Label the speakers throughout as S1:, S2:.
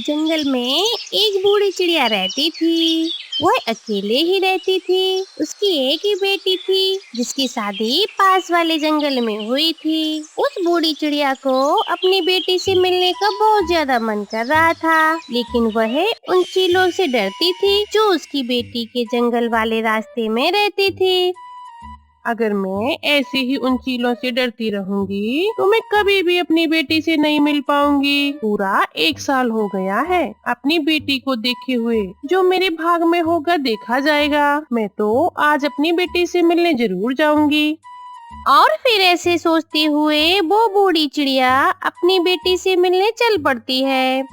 S1: जंगल में एक बूढ़ी चिड़िया रहती थी। वह अकेले ही रहती थी। उसकी एक ही बेटी थी जिसकी शादी पास वाले जंगल में हुई थी। उस बूढ़ी चिड़िया को अपनी बेटी से मिलने का बहुत ज्यादा मन कर रहा था, लेकिन वह उन चीलों से डरती थी जो उसकी बेटी के जंगल वाले रास्ते में रहती थी।
S2: अगर मैं ऐसे ही उन चीलों से डरती रहूंगी तो मैं कभी भी अपनी बेटी से नहीं मिल पाऊंगी। पूरा 1 साल हो गया है अपनी बेटी को देखे हुए। जो मेरे भाग में होगा देखा जाएगा। मैं तो आज अपनी बेटी से मिलने जरूर जाऊंगी।
S1: और फिर ऐसे सोचते हुए वो बूढ़ी चिड़िया अपनी बेटी से मिलने चल पड़ती है।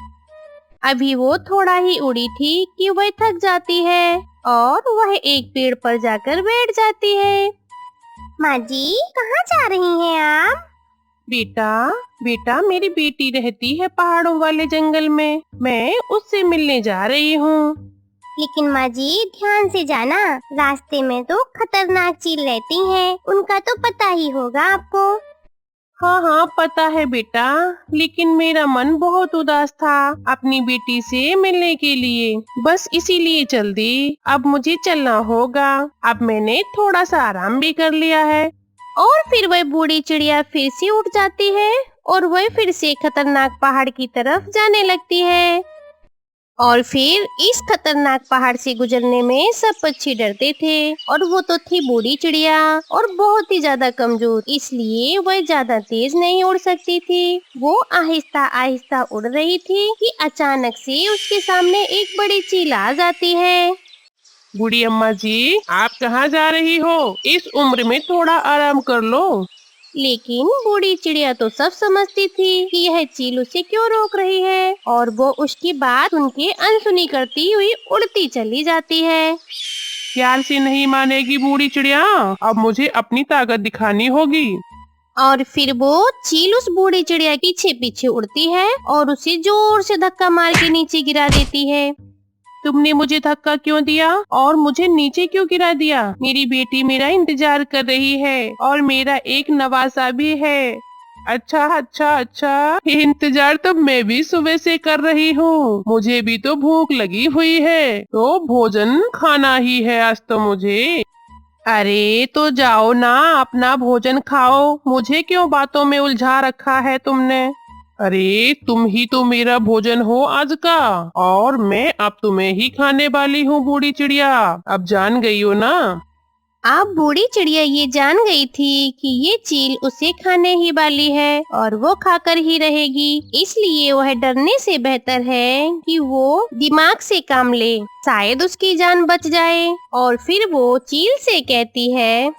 S1: अभी वो थोड़ा ही उड़ी थी कि वह थक जाती है और वह एक पेड़ पर जाकर बैठ जाती है। माँ जी, कहाँ जा रही हैं आप?
S2: बेटा बेटा मेरी बेटी रहती है पहाड़ों वाले जंगल में। मैं उससे मिलने जा रही हूँ।
S1: लेकिन माँ जी, ध्यान से जाना, रास्ते में तो खतरनाक चील रहती हैं, उनका तो पता ही होगा आपको।
S2: हाँ हाँ पता है बेटा, लेकिन मेरा मन बहुत उदास था अपनी बेटी से मिलने के लिए। बस इसीलिए चल दी। अब मुझे चलना होगा। अब मैंने थोड़ा सा आराम भी कर लिया है।
S1: और फिर वह बूढ़ी चिड़िया फिर से उठ जाती है और वह फिर से खतरनाक पहाड़ की तरफ जाने लगती है। और फिर इस खतरनाक पहाड़ से गुजरने में सब पक्षी डरते थे, और वो तो थी बूढ़ी चिड़िया और बहुत ही ज्यादा कमजोर, इसलिए वह ज्यादा तेज नहीं उड़ सकती थी। वो आहिस्ता आहिस्ता उड़ रही थी कि अचानक से उसके सामने एक बड़ी चील आ जाती है।
S2: बूढ़ी अम्मा जी, आप कहाँ जा रही हो? इस उम्र में थोड़ा आराम कर लो।
S1: लेकिन बूढ़ी चिड़िया तो सब समझती थी कि यह चील उसे क्यों रोक रही है, और वो उसकी बात उनके अनसुनी करती हुई उड़ती चली जाती है।
S2: प्यार से नहीं मानेगी बूढ़ी चिड़िया। अब मुझे अपनी ताकत दिखानी होगी।
S1: और फिर वो चील उस बूढ़ी चिड़िया के पीछे पीछे उड़ती है और उसे जोर से धक्का मार के नीचे गिरा देती है।
S2: तुमने मुझे धक्का क्यों दिया और मुझे नीचे क्यों गिरा दिया? मेरी बेटी मेरा इंतजार कर रही है और मेरा एक नवासा भी है। अच्छा अच्छा अच्छा, ये इंतजार तो मैं भी सुबह से कर रही हूँ। मुझे भी तो भूख लगी हुई है, तो भोजन खाना ही है आज तो मुझे। अरे तो जाओ ना, अपना भोजन खाओ। मुझे क्यों बातों में उलझा रखा है तुमने? अरे तुम ही तो मेरा भोजन हो आज का, और मैं अब तुम्हें ही खाने वाली हूँ बूढ़ी चिड़िया। अब जान गई हो ना?
S1: अब बूढ़ी चिड़िया ये जान गई थी कि ये चील उसे खाने ही वाली है और वो खाकर ही रहेगी, इसलिए वह डरने से बेहतर है कि वो दिमाग से काम ले, शायद उसकी जान बच जाए। और फिर वो चील से कहती है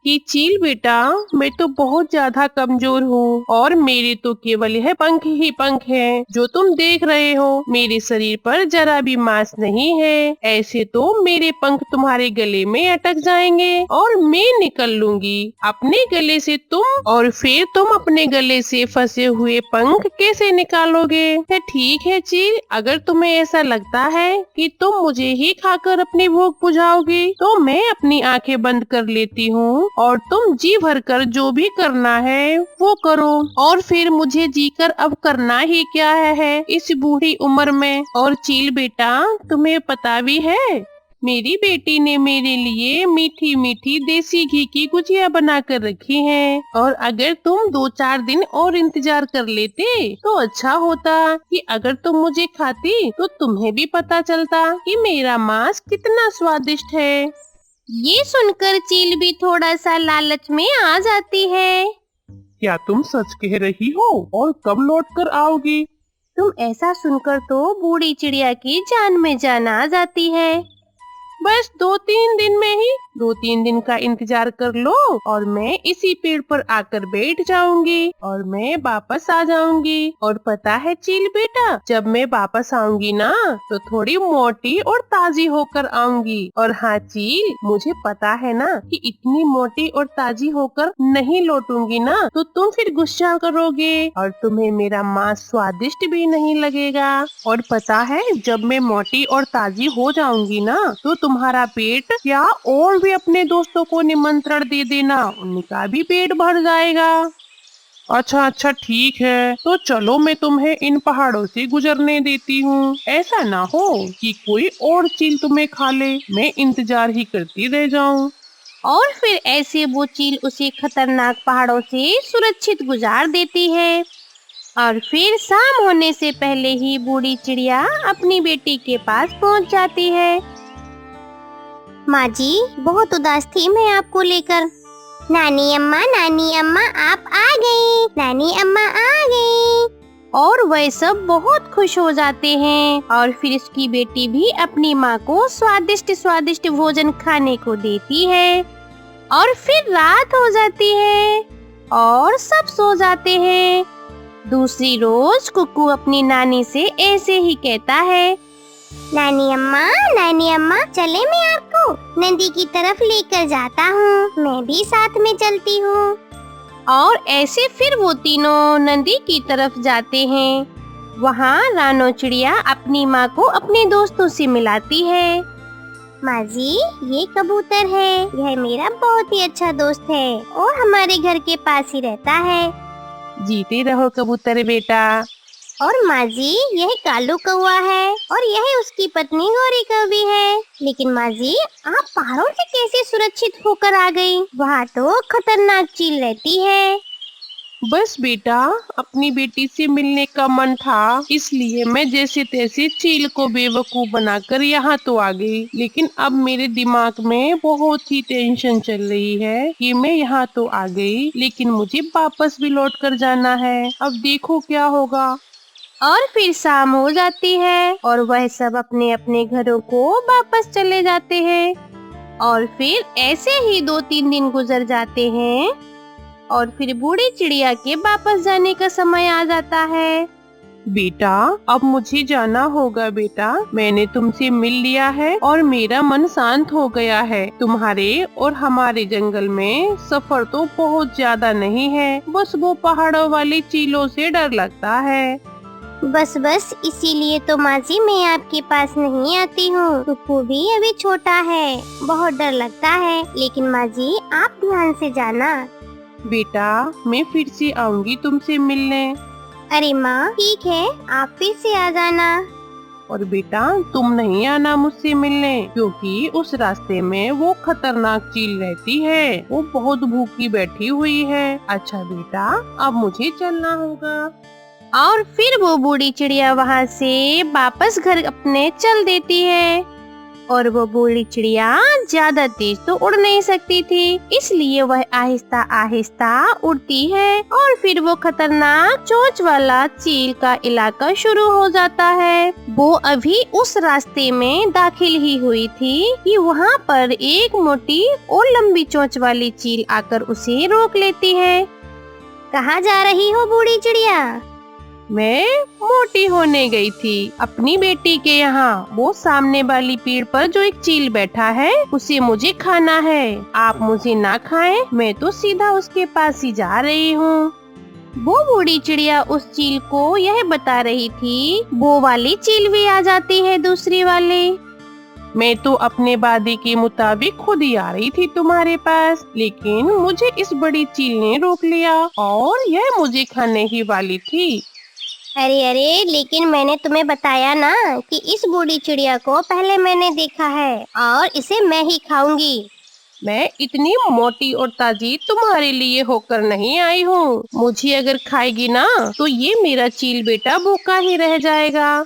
S2: कि चील बेटा, मैं तो बहुत ज्यादा कमजोर हूँ और मेरे तो केवल यह पंख ही पंख हैं जो तुम देख रहे हो। मेरे शरीर पर जरा भी मांस नहीं है। ऐसे तो मेरे पंख तुम्हारे गले में अटक जाएंगे और मैं निकल लूंगी अपने गले से तुम, और फिर तुम अपने गले से फंसे हुए पंख कैसे निकालोगे? तो ठीक है चील, अगर तुम्हें ऐसा लगता है कि तुम मुझे ही खाकर अपनी भूख बुझाओगी तो मैं अपनी आंखें बंद कर लेती हूँ और तुम जी भर कर जो भी करना है वो करो। और फिर मुझे जीकर अब करना ही क्या है इस बूढ़ी उम्र में। और चील बेटा, तुम्हें पता भी है, मेरी बेटी ने मेरे लिए मीठी मीठी देसी घी की गुजिया बना कर रखी है, और अगर तुम 2-4 दिन और इंतजार कर लेते तो अच्छा होता कि अगर तुम मुझे खाती तो तुम्हें भी पता चलता कि मेरा मांस कितना स्वादिष्ट है।
S1: ये सुनकर चील भी थोड़ा सा लालच में आ जाती है।
S2: क्या तुम सच कह रही हो? और कब लौट कर आओगी?
S1: तुम ऐसा सुनकर तो बूढ़ी चिड़िया की जान में जान आ जाती है।
S2: बस 2-3 दिन में ही, 2-3 दिन का इंतजार कर लो और मैं इसी पेड़ पर आकर बैठ जाऊंगी और मैं वापस आ जाऊंगी। और पता है चील बेटा, जब मैं वापस आऊंगी ना तो थोड़ी मोटी और ताजी होकर आऊंगी। और हाँ चील, मुझे पता है ना कि इतनी मोटी और ताजी होकर नहीं लौटूंगी ना तो तुम फिर गुस्सा करोगे और तुम्हें मेरा मांस स्वादिष्ट भी नहीं लगेगा। और पता है, जब मैं मोटी और ताजी हो जाऊंगी ना तो तुम्हारा पेट या और भी अपने दोस्तों को निमंत्रण दे देना, उनका भी पेट भर जाएगा। अच्छा अच्छा ठीक है, तो चलो मैं तुम्हें इन पहाड़ों से गुजरने देती हूँ। ऐसा ना हो कि कोई और चील तुम्हें खा ले, मैं इंतजार ही करती रह जाऊँ।
S1: और फिर ऐसे वो चील उसे खतरनाक पहाड़ों से सुरक्षित गुजार देती है। और फिर शाम होने से पहले ही बूढ़ी चिड़िया अपनी बेटी के पास पहुंच जाती है।
S3: माँ जी, बहुत उदास थी मैं आपको लेकर। नानी अम्मा आप आ गई। नानी अम्मा आ गई।
S1: और वह सब बहुत खुश हो जाते हैं। और फिर उसकी बेटी भी अपनी माँ को स्वादिष्ट स्वादिष्ट भोजन खाने को देती है। और फिर रात हो जाती है और सब सो जाते हैं। दूसरी रोज कुक्कू अपनी नानी से ऐसे ही कहता है,
S3: नानी अम्मा चले, मैं आपको नदी की तरफ लेकर जाता हूँ। मैं भी साथ में चलती हूँ।
S1: और ऐसे फिर वो तीनों नदी की तरफ जाते हैं। वहाँ रानो चिड़िया अपनी माँ को अपने दोस्तों से मिलाती है।
S3: माँ जी, ये कबूतर है। यह मेरा बहुत ही अच्छा दोस्त है और हमारे घर के पास ही रहता है।
S2: जीते रहो कबूतर बेटा।
S3: और माँ जी, यह कालू कौवा है और यह उसकी पत्नी गौरी कौवी है। लेकिन माँ जी, आप पहाड़ों से कैसे सुरक्षित होकर आ गई? वहाँ तो खतरनाक चील रहती है।
S2: बस बेटा, अपनी बेटी से मिलने का मन था, इसलिए मैं जैसे तैसे चील को बेवकूफ बनाकर यहाँ तो आ गई। लेकिन अब मेरे दिमाग में बहुत ही टेंशन चल रही है कि मैं यहाँ तो आ गई, लेकिन मुझे वापस भी लौट कर जाना है। अब देखो क्या होगा।
S1: और फिर शाम हो जाती है और वह सब अपने अपने घरों को वापस चले जाते हैं। और फिर ऐसे ही 2-3 दिन गुजर जाते हैं और फिर बूढ़ी चिड़िया के वापस जाने का समय आ जाता है।
S2: बेटा, अब मुझे जाना होगा बेटा। मैंने तुमसे मिल लिया है और मेरा मन शांत हो गया है। तुम्हारे और हमारे जंगल में सफर तो बहुत ज्यादा नहीं है, बस वो पहाड़ों वाली चीलों से डर लगता है।
S3: बस इसीलिए तो माँ जी मैं आपके पास नहीं आती हूँ। कुक्कू भी अभी छोटा है, बहुत डर लगता है। लेकिन माँ जी, आप ध्यान से जाना।
S2: बेटा, मैं फिर से आऊंगी तुमसे मिलने।
S3: अरे माँ, ठीक है, आप फिर से आ जाना।
S2: और बेटा, तुम नहीं आना मुझसे मिलने, क्योंकि उस रास्ते में वो खतरनाक चील रहती है। वो बहुत भूखी बैठी हुई है। अच्छा बेटा, अब मुझे चलना होगा।
S1: और फिर वो बूढ़ी चिड़िया वहाँ से वापस घर अपने चल देती है। और वो बूढ़ी चिड़िया ज्यादा तेज तो उड़ नहीं सकती थी, इसलिए वह आहिस्ता आहिस्ता उड़ती है। और फिर वो खतरनाक चोंच वाला चील का इलाका शुरू हो जाता है। वो अभी उस रास्ते में दाखिल ही हुई थी कि वहाँ पर एक मोटी और लंबी चोंच वाली चील आकर उसे रोक लेती है।
S3: कहाँ जा रही हो बूढ़ी चिड़िया?
S2: मैं मोटी होने गई थी अपनी बेटी के यहाँ। वो सामने वाली पेड़ पर जो एक चील बैठा है, उसे मुझे खाना है। आप मुझे ना खाएं, मैं तो सीधा उसके पास ही जा रही हूँ।
S1: वो बूढ़ी चिड़िया उस चील को यह बता रही थी। वो वाली चील भी आ जाती है दूसरी वाली।
S2: मैं तो अपने वादे के मुताबिक खुद ही आ रही थी तुम्हारे पास, लेकिन मुझे इस बड़ी चील ने रोक लिया और यह मुझे खाने ही वाली थी।
S3: अरे, लेकिन मैंने तुम्हें बताया ना कि इस बूढ़ी चिड़िया को पहले मैंने देखा है और इसे मैं ही खाऊंगी।
S2: मैं इतनी मोटी और ताजी तुम्हारे लिए होकर नहीं आई हूँ। मुझे अगर खाएगी ना, तो ये मेरा चील बेटा भूखा ही रह जाएगा।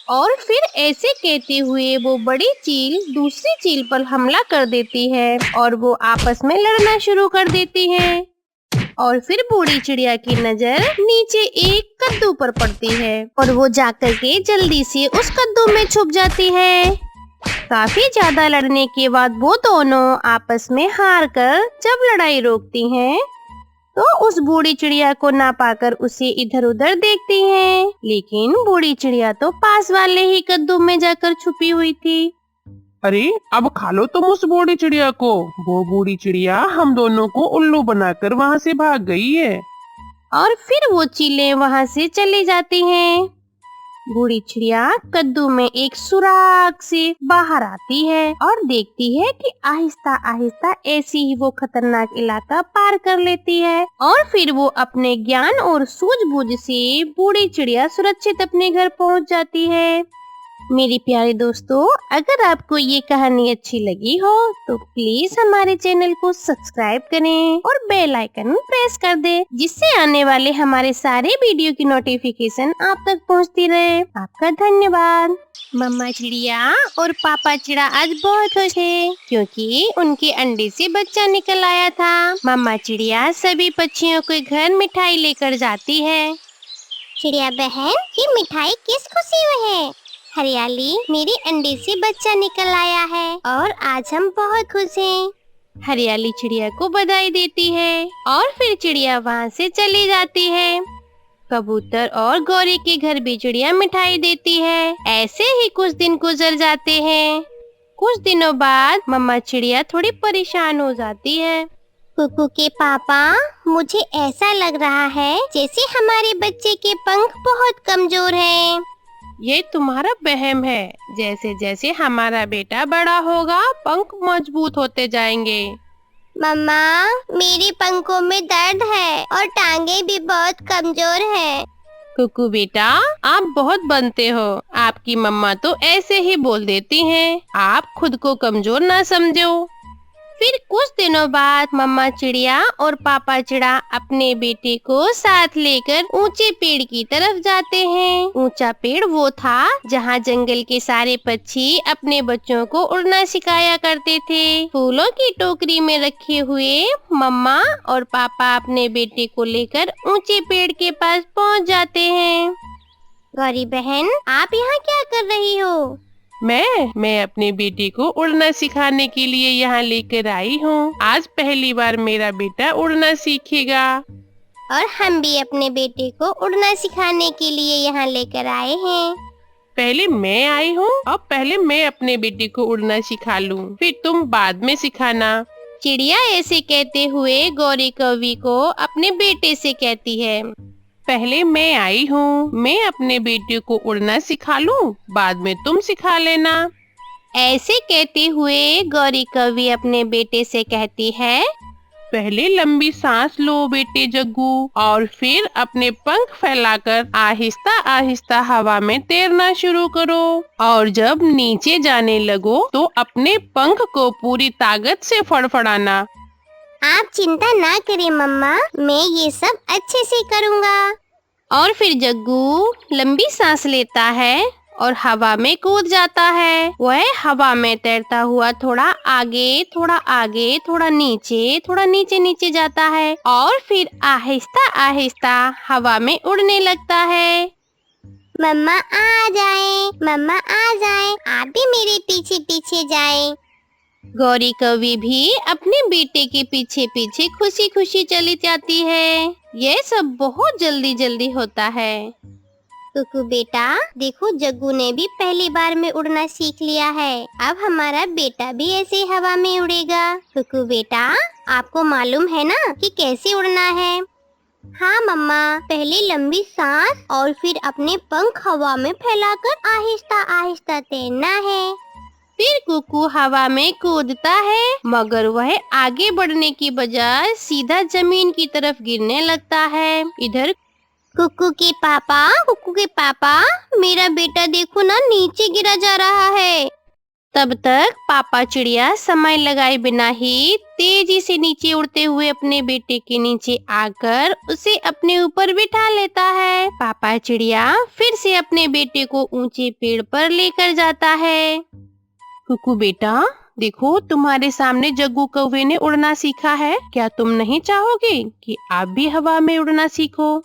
S1: और फिर ऐसे कहते हुए वो बड़ी चील दूसरी चील पर हमला कर देती है और वो आपस में लड़ना शुरू कर देती है। और फिर बूढ़ी चिड़िया की नजर नीचे एक कद्दू पर पड़ती है और वो जाकर के जल्दी से उस कद्दू में छुप जाती है। काफी ज्यादा लड़ने के बाद वो दोनों आपस में हार कर जब लड़ाई रोकती हैं, तो उस बूढ़ी चिड़िया को ना पाकर उसे इधर उधर देखती हैं। लेकिन बूढ़ी चिड़िया तो पास वाले ही कद्दू में जाकर छुपी हुई थी।
S2: अरे, अब खा लो तुम उस बूढ़ी चिड़िया को। वो बूढ़ी चिड़िया हम दोनों को उल्लू बनाकर वहाँ से भाग गई है।
S1: और फिर वो चीलें वहाँ से चली जाती हैं। बूढ़ी चिड़िया कद्दू में एक सुराख से बाहर आती है और देखती है कि आहिस्ता आहिस्ता ऐसी ही वो खतरनाक इलाका पार कर लेती है और फिर वो अपने ज्ञान और सूझबूझ से बूढ़ी चिड़िया सुरक्षित अपने घर पहुंच जाती है। मेरी प्यारे दोस्तों, अगर आपको ये कहानी अच्छी लगी हो तो प्लीज हमारे चैनल को सब्सक्राइब करें और बेल आइकन प्रेस कर दें, जिससे आने वाले हमारे सारे वीडियो की नोटिफिकेशन आप तक पहुंचती रहे। आपका धन्यवाद। मम्मा चिड़िया और पापा चिड़ा आज बहुत खुश है क्योंकि उनके अंडे से बच्चा निकल आया था। मम्मा चिड़िया सभी पक्षियों के घर मिठाई लेकर जाती है।
S3: चिड़िया बहन, ये मिठाई किस खुशी में है? हरियाली, मेरे अंडे से बच्चा निकल आया है और आज हम बहुत खुश हैं।
S1: हरियाली चिड़िया को बधाई देती है और फिर चिड़िया वहाँ से चली जाती है। कबूतर और गौरी के घर भी चिड़िया मिठाई देती है। ऐसे ही कुछ दिन गुजर जाते हैं। कुछ दिनों बाद मम्मा चिड़िया थोड़ी परेशान हो जाती है।
S3: कुकू के पापा, मुझे ऐसा लग रहा है जैसे हमारे बच्चे के पंख बहुत कमजोर हैं।
S2: ये तुम्हारा वहम है। जैसे जैसे हमारा बेटा बड़ा होगा पंख मजबूत होते जाएंगे।
S3: मम्मा, मेरे पंखों में दर्द है और टांगे भी बहुत कमजोर हैं।
S2: कुकू बेटा, आप बहुत बनते हो। आपकी मम्मा तो ऐसे ही बोल देती हैं। आप खुद को कमजोर ना समझो।
S1: फिर कुछ दिनों बाद मम्मा चिड़िया और पापा चिड़ा अपने बेटे को साथ लेकर ऊंचे पेड़ की तरफ जाते हैं। ऊंचा पेड़ वो था जहाँ जंगल के सारे पक्षी अपने बच्चों को उड़ना सिखाया करते थे। फूलों की टोकरी में रखे हुए मम्मा और पापा अपने बेटे को लेकर ऊंचे पेड़ के पास पहुँच जाते हैं।
S3: गौरी बहन, आप यहाँ क्या कर रही हो?
S2: मैं अपने बेटे को उड़ना सिखाने के लिए यहाँ लेकर आई हूँ। आज पहली बार मेरा बेटा उड़ना सीखेगा।
S3: और हम भी अपने बेटे को उड़ना सिखाने के लिए यहाँ लेकर आए हैं।
S2: पहले मैं आई हूँ, अब पहले मैं अपने बेटे को उड़ना सिखा लूँ, फिर तुम बाद में सिखाना।
S1: चिड़िया ऐसे कहते हुए गौरी कौवी को अपने बेटे से कहती है।
S2: पहले मैं आई हूँ, मैं अपने बेटे को उड़ना सिखा लूँ, बाद में तुम सिखा लेना।
S1: ऐसे कहते हुए गौरी कौवी अपने बेटे से कहती है।
S2: पहले लंबी सांस लो बेटे जग्गू, और फिर अपने पंख फैलाकर आहिस्ता आहिस्ता हवा में तैरना शुरू करो। और जब नीचे जाने लगो तो अपने पंख को पूरी ताकत से फड़फड़ाना।
S3: आप चिंता ना करें मम्मा, मैं ये सब अच्छे से करूँगा।
S1: और फिर जग्गू लंबी सांस लेता है और हवा में कूद जाता है। वह हवा में तैरता हुआ थोड़ा आगे, थोड़ा नीचे नीचे जाता है और फिर आहिस्ता आहिस्ता हवा में उड़ने लगता है।
S3: मम्मा आ जाए, आप भी मेरे पीछे पीछे जाएं।
S1: गौरी कौवी भी अपने बेटे के पीछे पीछे खुशी खुशी चली जाती है। यह सब बहुत जल्दी जल्दी होता है।
S3: कुकू बेटा, देखो जग्गू ने भी पहली बार में उड़ना सीख लिया है। अब हमारा बेटा भी ऐसे हवा में उड़ेगा। कुकू बेटा, आपको मालूम है ना कि कैसे उड़ना है? हाँ मम्मा, पहले लंबी सांस और फिर अपने पंख हवा में फैलाकर आहिस्ता आहिस्ता तैरना है।
S1: फिर कुकू हवा में कूदता है, मगर वह आगे बढ़ने की बजाय सीधा जमीन की तरफ गिरने लगता है। इधर
S3: कुकू के पापा, मेरा बेटा देखो ना नीचे गिरा जा रहा है।
S1: तब तक पापा चिड़िया समय लगाए बिना ही तेजी से नीचे उड़ते हुए अपने बेटे के नीचे आकर उसे अपने ऊपर बिठा लेता है। पापा चिड़िया फिर से अपने बेटे को ऊंचे पेड़ पर लेकर जाता है।
S2: कुकू बेटा, देखो तुम्हारे सामने जग्गू कौवे ने उड़ना सीखा है। क्या तुम नहीं चाहोगे कि आप भी हवा में उड़ना सीखो?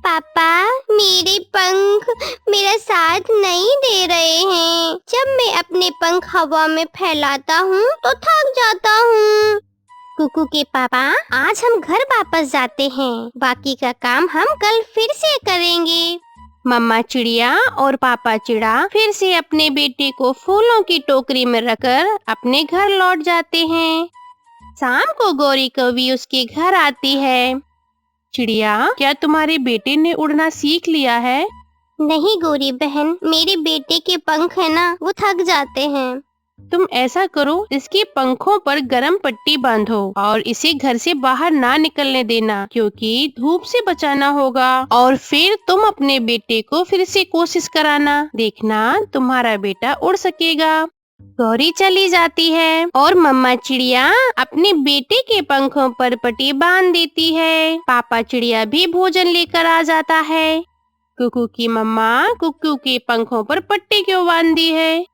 S3: पापा, मेरे पंख मेरा साथ नहीं दे रहे हैं। जब मैं अपने पंख हवा में फैलाता हूँ तो थक जाता हूँ। कुकू के पापा, आज हम घर वापस जाते हैं। बाकी का काम हम कल फिर से करेंगे।
S1: मम्मा चिड़िया और पापा चिड़ा फिर से अपने बेटे को फूलों की टोकरी में रखकर अपने घर लौट जाते हैं। शाम को गौरी कौवी उसके घर आती है।
S2: चिड़िया, क्या तुम्हारे बेटे ने उड़ना सीख लिया है?
S3: नहीं गौरी बहन, मेरे बेटे के पंख है ना, वो थक जाते हैं।
S2: तुम ऐसा करो, इसके पंखों पर गरम पट्टी बांधो और इसे घर से बाहर ना निकलने देना, क्योंकि धूप से बचाना होगा। और फिर तुम अपने बेटे को फिर से कोशिश कराना, देखना तुम्हारा बेटा उड़ सकेगा।
S1: गौरी चली जाती है और मम्मा चिड़िया अपने बेटे के पंखों पर पट्टी बांध देती है। पापा चिड़िया भी भोजन लेकर आ जाता है।
S2: कुकू की मम्मा कुकू के पंखों पर पट्टी क्यों बांध दी है?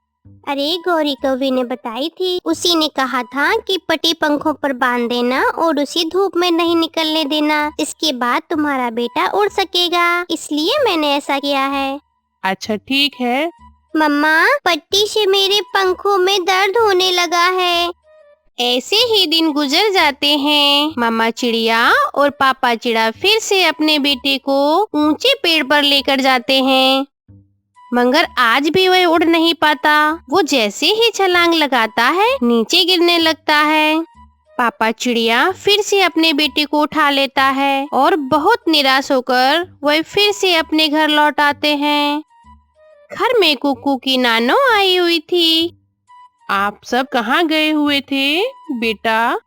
S3: अरे गौरी कौवी ने बताई थी, उसी ने कहा था कि पट्टी पंखों पर बांध देना और उसे धूप में नहीं निकलने देना, इसके बाद तुम्हारा बेटा उड़ सकेगा, इसलिए मैंने ऐसा किया है।
S2: अच्छा ठीक है।
S3: मम्मा, पट्टी से मेरे पंखों में दर्द होने लगा है।
S1: ऐसे ही दिन गुजर जाते हैं। मम्मा चिड़िया और पापा चिड़ा फिर से अपने बेटे को ऊंचे पेड़ पर लेकर जाते हैं, मगर आज भी वह उड़ नहीं पाता। वो जैसे ही छलांग लगाता है नीचे गिरने लगता है। पापा चिड़िया फिर से अपने बेटे को उठा लेता है और बहुत निराश होकर वह फिर से अपने घर लौट आते हैं। घर में कुकू की नानो आई हुई थी।
S2: आप सब कहाँ गए हुए थे बेटा?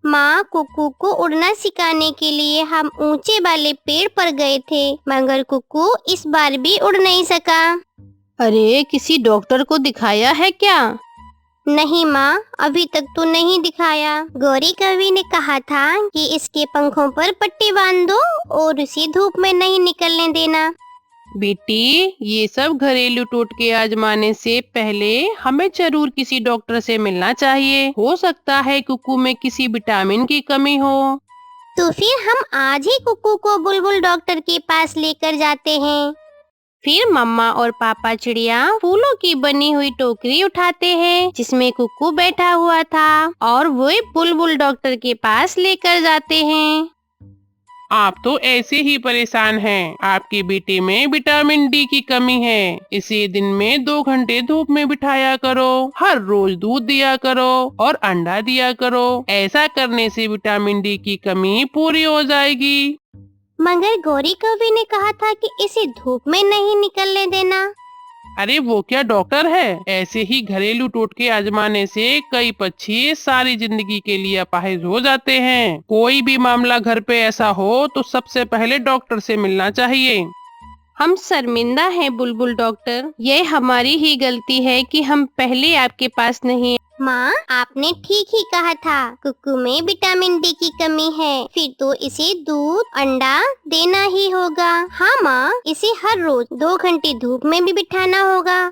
S3: माँ, कुकू को उड़ना सिखाने के लिए हम ऊंचे वाले पेड़ पर गए थे, मगर कुकू इस बार भी उड़ नहीं सका।
S1: अरे, किसी डॉक्टर को दिखाया है क्या?
S3: नहीं माँ, अभी तक तो नहीं दिखाया। गौरी कवि ने कहा था कि इसके पंखों पर पट्टी बांध दो और उसे धूप में नहीं निकलने देना।
S2: बेटी, ये सब घरेलू टोटके आजमाने से पहले हमें जरूर किसी डॉक्टर से मिलना चाहिए। हो सकता है कुकू में किसी विटामिन की कमी हो।
S3: तो फिर हम आज ही कुकू को बुलबुल डॉक्टर के पास लेकर जाते हैं।
S1: फिर मम्मा और पापा चिड़िया फूलों की बनी हुई टोकरी उठाते हैं जिसमें कुकू बैठा हुआ था और वो बुलबुल डॉक्टर के पास लेकर जाते हैं।
S2: आप तो ऐसे ही परेशान हैं। आपके बेटे में विटामिन डी की कमी है। इसे दिन में 2 घंटे धूप में बिठाया करो। हर रोज दूध दिया करो और अंडा दिया करो। ऐसा करने से विटामिन डी की कमी पूरी हो जाएगी।
S3: मगर गौरी कवि ने कहा था कि इसे धूप में नहीं निकलने देना।
S2: अरे वो क्या डॉक्टर है? ऐसे ही घरेलू टोटके आजमाने से कई पक्षी सारी जिंदगी के लिए अपाहिज हो जाते हैं। कोई भी मामला घर पे ऐसा हो तो सबसे पहले डॉक्टर से मिलना चाहिए।
S1: हम शर्मिंदा हैं बुलबुल डॉक्टर, ये हमारी ही गलती है कि हम पहले आपके पास नहीं।
S3: माँ, आपने ठीक ही कहा था, कुकू में विटामिन डी की कमी है, फिर तो इसे दूध अंडा देना ही होगा। हाँ माँ, इसे हर रोज 2 घंटे धूप में भी बिठाना होगा।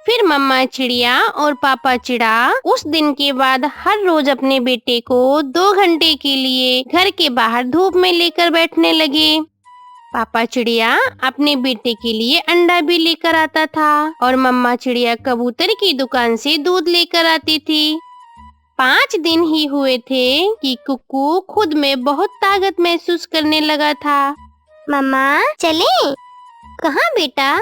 S1: फिर मम्मा चिड़िया और पापा चिड़ा उस दिन के बाद हर रोज अपने बेटे को 2 घंटे के लिए घर के बाहर धूप में लेकर बैठने लगे। पापा चिड़िया अपने बेटे के लिए अंडा भी लेकर आता था और मम्मा चिड़िया कबूतर की दुकान से दूध लेकर आती थी। 5 दिन ही हुए थे कि कुकू खुद में बहुत ताकत महसूस करने लगा था।
S3: मम्मा चलें? कहाँ बेटा?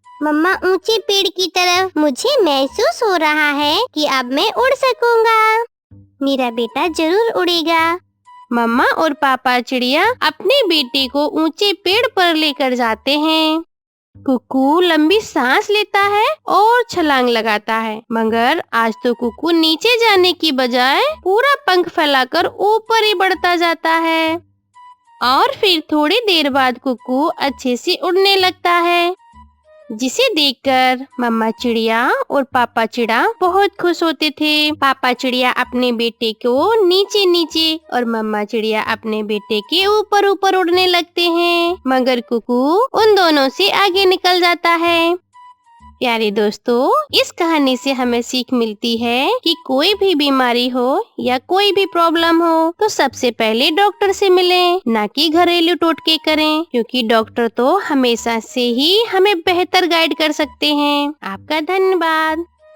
S3: मम्मा, ऊंचे पेड़ की तरफ। मुझे महसूस हो रहा है कि अब मैं उड़ सकूंगा। मेरा बेटा जरूर उड़ेगा।
S1: मम्मा और पापा चिड़िया अपने बेटे को ऊंचे पेड़ पर लेकर जाते हैं। कुकू लंबी सांस लेता है और छलांग लगाता है, मगर आज तो कुकू नीचे जाने की बजाय पूरा पंख फैलाकर ऊपर ही बढ़ता जाता है। और फिर थोड़ी देर बाद कुकू अच्छे से उड़ने लगता है, जिसे देखकर मम्मा चिड़िया और पापा चिड़ा बहुत खुश होते थे। पापा चिड़िया अपने बेटे को नीचे नीचे और मम्मा चिड़िया अपने बेटे के ऊपर ऊपर उड़ने लगते हैं, मगर कुकू उन दोनों से आगे निकल जाता है। प्यारे दोस्तों, इस कहानी से हमें सीख मिलती है कि कोई भी बीमारी हो या कोई भी प्रॉब्लम हो तो सबसे पहले डॉक्टर से मिलें, ना कि घरेलू टोटके करें, क्योंकि डॉक्टर तो हमेशा से ही हमें बेहतर गाइड कर सकते हैं। आपका धन्यवाद।